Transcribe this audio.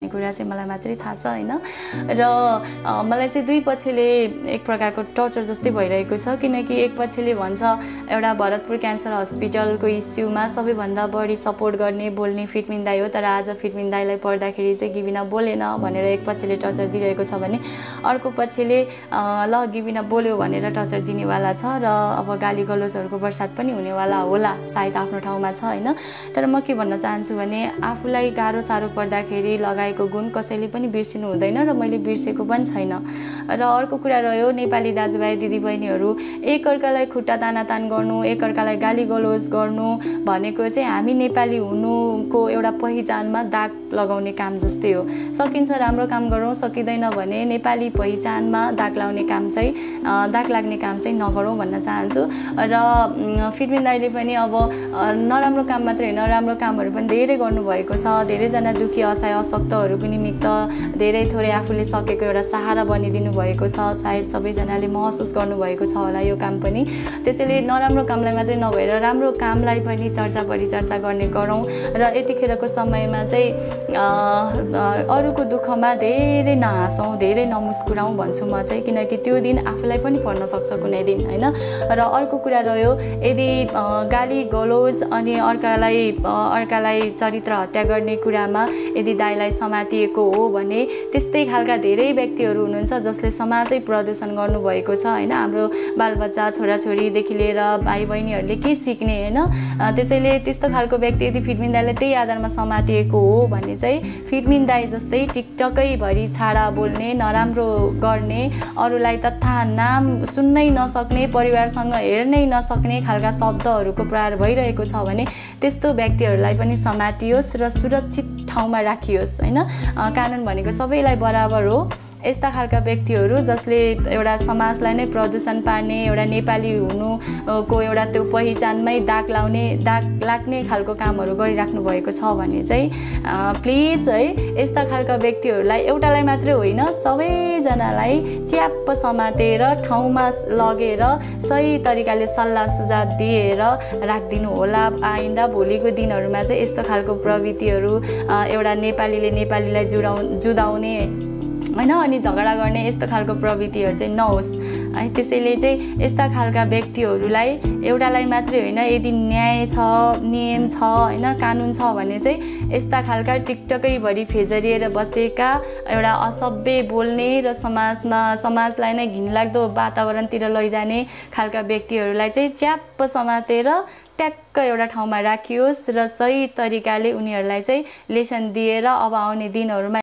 कुरा चाहिँ मलाई मात्रै थाहा छ हैन र मलाई चाहिँ दुई पक्षले एक प्रकारको टर्चर जस्तै भइरहेको छ किनकि एक पक्षले भन्छ एउटा भरतपुर क्यान्सर हस्पिटलको इस्युमा सबैभन्दा बढी सपोर्ट गर्ने बोल्ने फिटमिन दाइ हो तर आज फिटमिन दाइलाई पढ्दाखेरि चाहिँ गिबिना बोलेन भनेर एक पक्षले टर्चर दिइरहेको छ भने अर्को पक्षले ल गिबिना बोल्यो भनेर टर्चर दिनेवाला छ र अब गाली गलोजहरूको बर्सात पनि हुनेवाला होला सायद आफ्नो ठाउँमा छ हैन तर म के भन्न चाहन्छु भने आफूलाई गाह्रो साह्रो पर्दाखेरि लगाएको गुण कसैले पनि बिर्सिनु हुँदैन र मैले बिर्सेको पनि छैन र अर्को कुरा रह्यो नेपाली दाजुभाइ दिदीबहिनीहरू एकअर्कालाई खुट्टा तानातान गर्नु एकअर्कालाई गाली गलोज गर्नु भनेको चाहिँ हामी नेपाली हुनुको एउटा पहिचानमा दाग लगाउने काम जस्तै हो सकिन्छ राम्रो काम गरौँ सकिँदैन भने नेपाली पहिचानमा दाग लाउने काम चाहिँ दाग लाग्ने काम चाहिँ नगरौँ भन्न चाहन्छु र फिटमिन दाइले पनि अब नराम्रो काम मात्रै हैन राम्रो कामहरू पनि धेरै गर्नुभएको छ धेरैजना दुखी असहाय अशक्तहरूको निमित्त धेरै थोरै आफूले सकेको एउटा सहारा बनिदिनु भएको छ सायद सबैजनाले महसुस गर्नुभएको छ होला यो काम पनि त्यसैले नराम्रो कामलाई मात्रै नभएर राम्रो कामलाई पनि चर्चा परिचर्चा गर्ने गरौँ र यतिखेरको समयमा चाहिँ अरूको दुःखमा धेरै नहाँसौँ धेरै नमुस्कुराउँ भन्छु म चाहिँ किनकि त्यो दिन आफूलाई पनि पर्न सक्छ कुनै दिन हैन र अर्को कुरा रह्यो यदि गाली गलोज अनि अर्कालाई चरित्र हत्या गर्ने कुरामा यदि दाइलाई समातिएको हो भने त्यस्तै खालका धेरै व्यक्तिहरू हुनुहुन्छ जसले समाजै प्रदूषण गर्नुभएको छ हैन हाम्रो बालबच्चा छोराछोरीदेखि लिएर भाइ बहिनीहरूले के सिक्ने हैन त्यसैले त्यस्तो खालको व्यक्ति यदि फिटमिन दाइले त्यही आधारमा समातिएको हो भने चाहिँ फिटमिन दाइ जस्तै टिकटकै भरि छाडा बोल्ने नराम्रो गर्ने अरूलाई तथा नाम सुन्नै नसक्ने परिवारसँग हेर्नै नसक्ने खालका शब्दहरूको प्रहार भइरहेको छ भने त्यस्तो व्यक्तिहरूलाई पनि समातियोस् र सुरक्षित ठाउँमा राखियोस् हैन कानुन भनेको सबैलाई बराबर हो यस्ता खालका व्यक्तिहरू जसले एउटा समाजलाई नै प्रदूषण पार्ने एउटा नेपाली हुनुको एउटा त्यो पहिचानमै दाग लाग्ने खालको कामहरू गरिराख्नु भएको छ भने चाहिँ प्लिज है यस्ता खालका व्यक्तिहरूलाई एउटालाई मात्रै होइन सबैजनालाई च्याप्प समातेर ठाउँमा लगेर सही तरिकाले सल्लाह सुझाव दिएर राखिदिनु होला आइन्दा भोलिको दिनहरूमा चाहिँ यस्तो खालको प्रवृत्तिहरू एउटा नेपालीले नेपालीलाई जुदाउने हैन अनि झगडा गर्ने यस्तो खालको प्रवृत्तिहरू चाहिँ नहोस् है त्यसैले चाहिँ यस्ता खालका व्यक्तिहरूलाई एउटालाई मात्रै होइन यदि न्याय छ नियम छ हैन कानुन छ भने चाहिँ यस्ता खालका टिकटकै भरि फेजरिएर बसेका एउटा असभ्य बोल्ने र समाजलाई नै घिनलाग्दो वातावरणतिर लैजाने खालका व्यक्तिहरूलाई चाहिँ च्याप्प समातेर ट्याक्क एउटा ठाउँमा राखियोस् र सही तरिकाले उनीहरूलाई चाहिँ लेसन दिएर अब आउने दिनहरूमा